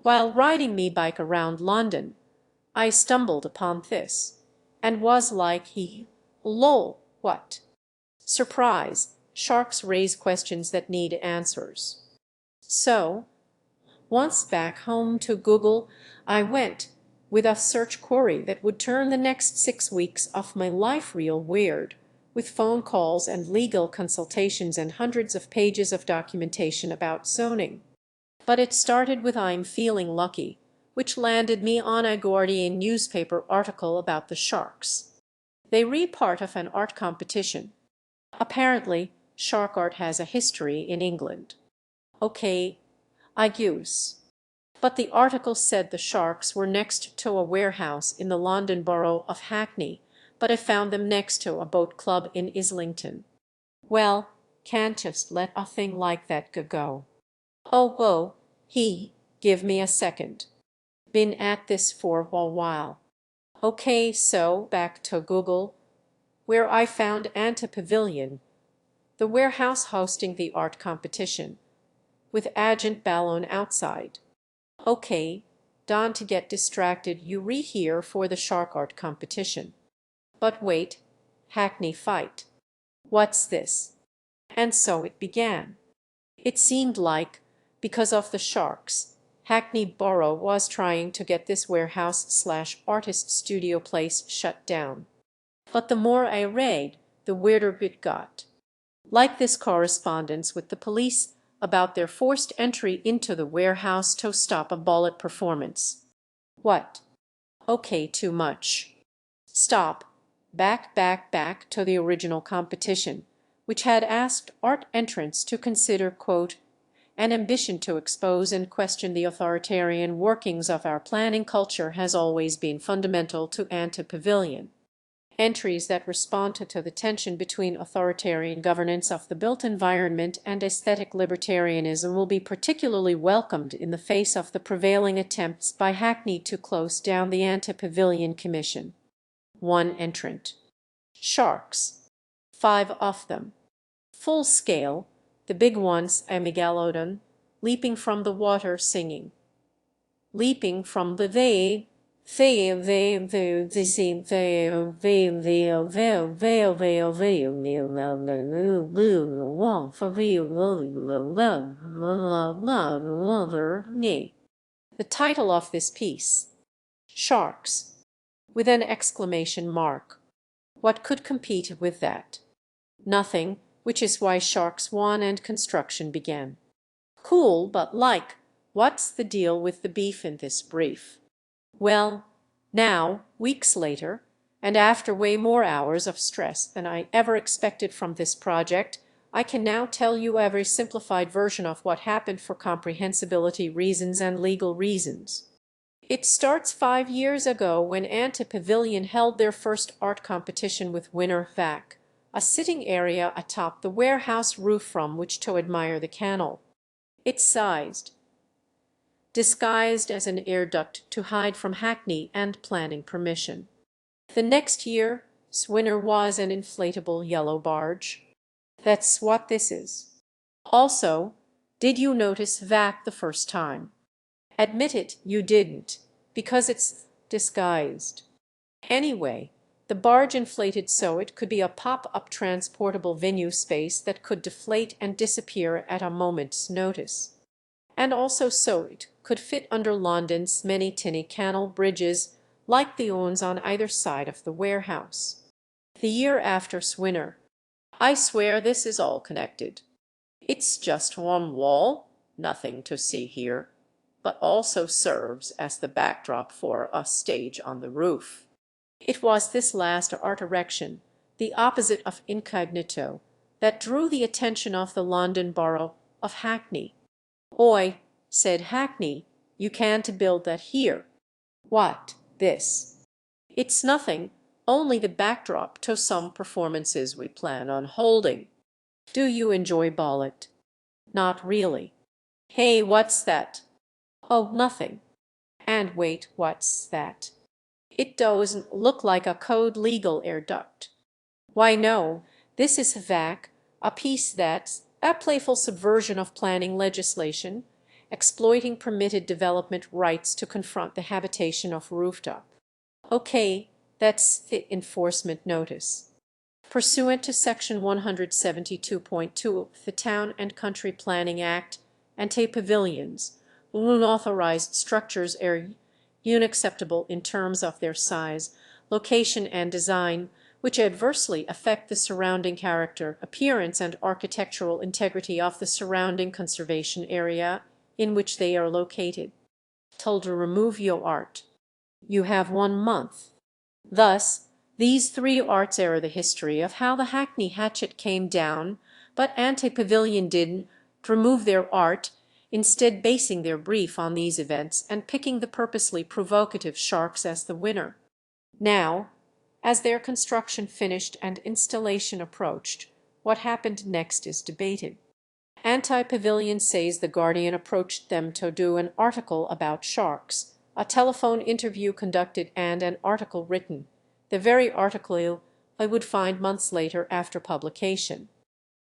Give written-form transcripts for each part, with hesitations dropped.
While riding me bike around London, I stumbled upon this, and was like lol, what? Surprise, sharks raise questions that need answers. So, once back home to Google, I went with a search query that would turn the next 6 weeks of my life real weird, with phone calls and legal consultations and hundreds of pages of documentation about zoning. But it started with "I'm feeling lucky," which landed me on a Guardian newspaper article about the sharks. They were part of an art competition. Apparently, shark art has a history in England. Okay, I guess. But the article said the sharks were next to a warehouse in the London borough of Hackney, but I found them next to a boat club in Islington. Well, can't just let a thing like that go. Oh, whoa, give me a second. Been at this for a while. Okay, so back to Google, where I found Antepavilion, the warehouse hosting the art competition, with Agent Ballon outside. Okay, don't get distracted, you read here for the shark art competition. But wait, Hackney fight. What's this? And so it began. It seemed like, because of the sharks, Hackney Borough was trying to get this warehouse/artist studio place shut down. But the more I read, the weirder it got. Like this correspondence with the police about their forced entry into the warehouse to stop a ballet performance. What? Okay, too much. Stop. Back to the original competition, which had asked art entrants to consider, quote, "An ambition to expose and question the authoritarian workings of our planning culture has always been fundamental to Antepavilion." Entries that respond to the tension between authoritarian governance of the built environment and aesthetic libertarianism will be particularly welcomed in the face of the prevailing attempts by Hackney to close down the Antepavilion Commission. One entrant. Sharks. 5 of them. Full scale, the big ones a megalodon, leaping from the water singing. Leaping from the The title of this piece. Sharks. With an exclamation mark. What could compete with that? Nothing, which is why sharks won and construction began. Cool, but what's the deal with the beef in this brief? Well, now, weeks later, and after way more hours of stress than I ever expected from this project, I can now tell you a very simplified version of what happened for comprehensibility reasons and legal reasons. It starts 5 years ago when Antepavilion held their first art competition with winner H-VAC, a sitting area atop the warehouse roof from which to admire the canal. It's disguised as an air duct to hide from Hackney and planning permission. The next year, winner was an inflatable yellow barge. That's what this is. Also, did you notice H-VAC the first time? Admit it, you didn't, because it's disguised. Anyway, the barge inflated so it could be a pop-up transportable venue space that could deflate and disappear at a moment's notice. And also so it could fit under London's many tinny canal bridges like the ones on either side of the warehouse. The year after Swinner. I swear this is all connected. It's just one wall, nothing to see here, but also serves as the backdrop for a stage on the roof. It was this last art erection, the opposite of incognito, that drew the attention of the London borough of Hackney. "Oi," said Hackney, "you can't build that here." "What, this?" "It's nothing, only the backdrop to some performances we plan on holding." "Do you enjoy ballet?" "Not really." "Hey, what's that?" "Oh, nothing." "And wait, what's that?" "It doesn't look like a code legal air duct." "Why, no, this is H-VAC, a piece that's a playful subversion of planning legislation, exploiting permitted development rights to confront the habitation of rooftop. Okay, that's the enforcement notice. Pursuant to Section 172.2 of the Town and Country Planning Act, Antepavilions, unauthorized structures are unacceptable in terms of their size, location, and design, which adversely affect the surrounding character, appearance, and architectural integrity of the surrounding conservation area in which they are located. Told to remove your art. You have 1 month. Thus, these 3 arts are the history of how the Hackney hatchet came down, but Antepavilion didn't remove their art, instead basing their brief on these events and picking the purposely provocative sharks as the winner. Now, as their construction finished and installation approached, what happened next is debated. Antepavilion says the Guardian approached them to do an article about sharks, a telephone interview conducted and an article written, the very article I would find months later after publication.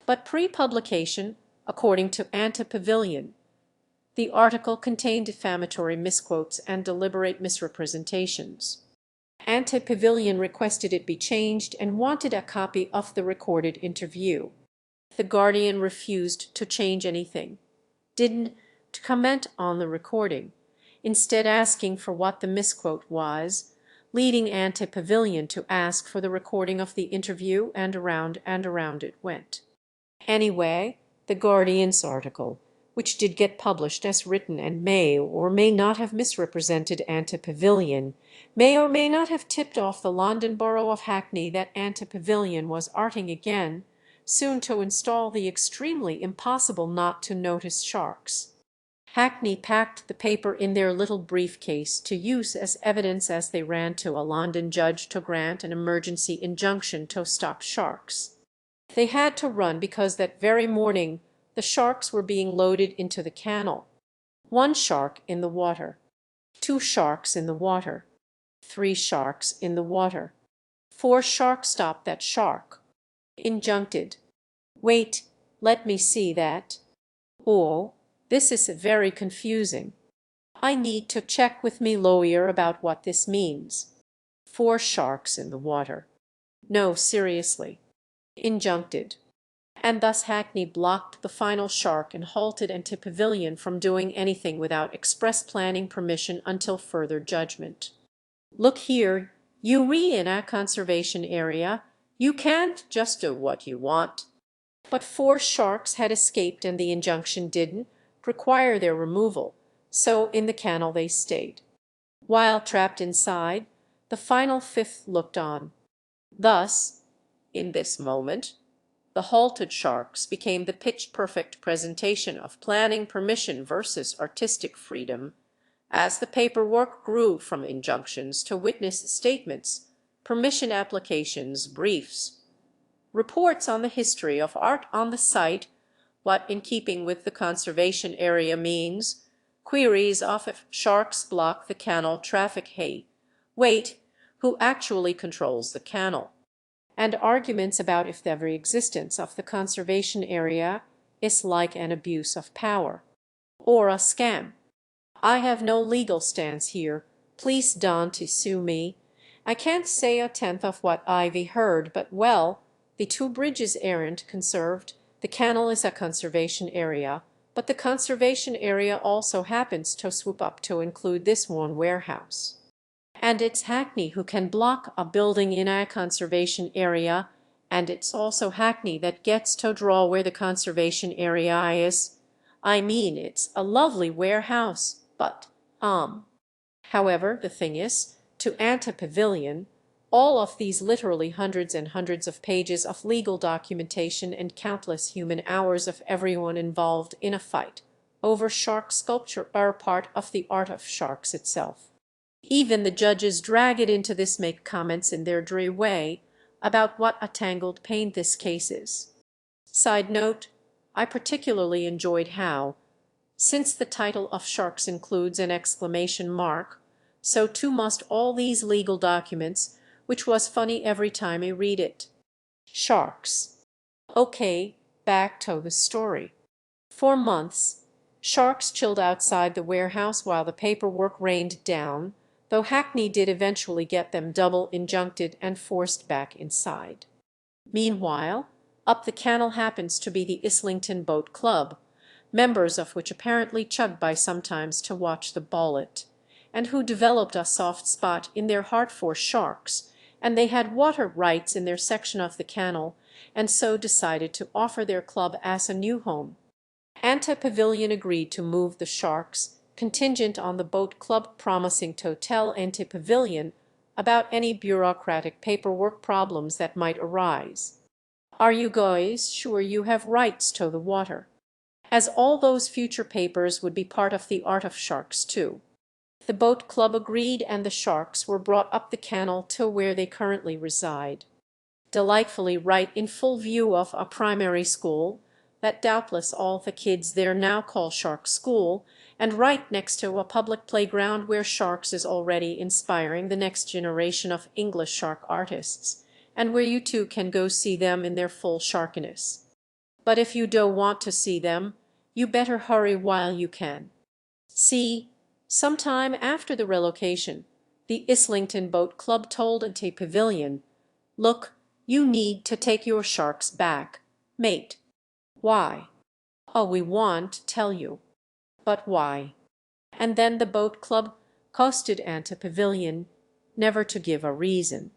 But pre-publication, according to Antepavilion, the article contained defamatory misquotes and deliberate misrepresentations. Antepavilion requested it be changed and wanted a copy of the recorded interview. The Guardian refused to change anything, didn't comment on the recording, instead asking for what the misquote was, leading Antepavilion to ask for the recording of the interview, and around it went. Anyway, the Guardian's article, which did get published as written and may or may not have misrepresented Antepavilion, may or may not have tipped off the London Borough of Hackney that Antepavilion was arting again, soon to install the extremely impossible not to notice sharks. Hackney packed the paper in their little briefcase to use as evidence as they ran to a London judge to grant an emergency injunction to stop sharks. They had to run because that very morning the sharks were being loaded into the canal. 1 shark in the water, 2 sharks in the water, 3 sharks in the water, 4 sharks stop that shark. Injuncted. Wait, let me see that. Oh, this is very confusing. I need to check with me lawyer about what this means. 4 sharks in the water. No, seriously. Injuncted. And thus Hackney blocked the final shark and halted Antepavilion from doing anything without express planning permission until further judgment. Look here, you in a conservation area, you can't just do what you want. But 4 sharks had escaped and the injunction didn't require their removal, so in the canal they stayed. While trapped inside, the final 5th looked on. Thus, in this moment, the halted sharks became the pitch-perfect presentation of planning permission versus artistic freedom, as the paperwork grew from injunctions to witness statements, permission applications, briefs, reports on the history of art on the site, what in keeping with the conservation area means, queries of if sharks block the canal traffic, hey, wait, who actually controls the canal, and arguments about if the very existence of the conservation area is like an abuse of power or a scam. I have no legal stance here. Please don't sue me. I can't say a tenth of what Ivy heard, but well, the 2 bridges aren't conserved. The canal is a conservation area, but the conservation area also happens to swoop up to include this one warehouse. And it's Hackney who can block a building in a conservation area, and it's also Hackney that gets to draw where the conservation area is. I mean, it's a lovely warehouse, but, However, the thing is, to Antepavilion, all of these literally hundreds and hundreds of pages of legal documentation and countless human hours of everyone involved in a fight over shark sculpture are part of the art of sharks itself. Even the judges drag it into this, make comments in their dreary way about what a tangled pain this case is. Side note, I particularly enjoyed how, since the title of Sharks includes an exclamation mark, so too must all these legal documents, which was funny every time I read it. Sharks. Okay, back to the story. For months, Sharks chilled outside the warehouse while the paperwork rained down, though Hackney did eventually get them double injuncted and forced back inside. Meanwhile, up the canal happens to be the Islington Boat Club, members of which apparently chug by sometimes to watch the bowlet, and who developed a soft spot in their heart for sharks, and they had water rights in their section of the canal, and so decided to offer their club as a new home. Antepavilion agreed to move the sharks, contingent on the boat club promising to tell Antepavilion about any bureaucratic paperwork problems that might arise. "Are you guys sure you have rights to the water?" As all those future papers would be part of the art of sharks too. The boat club agreed, and the sharks were brought up the canal to where they currently reside. Delightfully right in full view of a primary school, that doubtless all the kids there now call Shark School, and right next to a public playground where Sharks is already inspiring the next generation of English shark artists, and where you too can go see them in their full sharkiness. But if you don't want to see them, you better hurry while you can. See, sometime after the relocation, the Islington Boat Club told Antepavilion, "Look, you need to take your sharks back, mate." "Why?" "Oh, we want to tell you." "But why?" And then the boat club coasted Antepavilion, never to give a reason.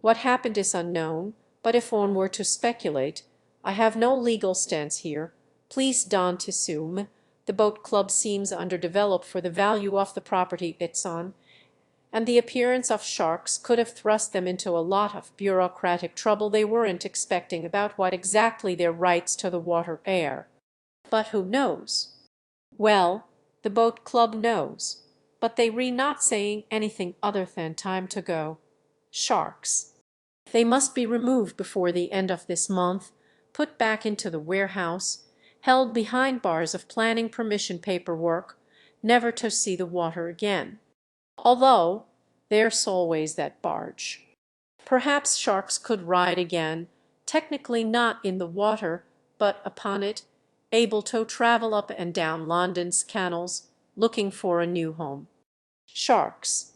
What happened is unknown, but if one were to speculate, I have no legal stance here, please don't assume, the boat club seems underdeveloped for the value of the property it's on, and the appearance of sharks could have thrust them into a lot of bureaucratic trouble they weren't expecting about what exactly their rights to the water are. But who knows? Well, the boat club knows, but they re not saying anything other than time to go. Sharks. They must be removed before the end of this month, put back into the warehouse, held behind bars of planning permission paperwork, never to see the water again. Although there's always that barge. Perhaps sharks could ride again, technically not in the water, but upon it, able to travel up and down London's canals, looking for a new home. Sharks.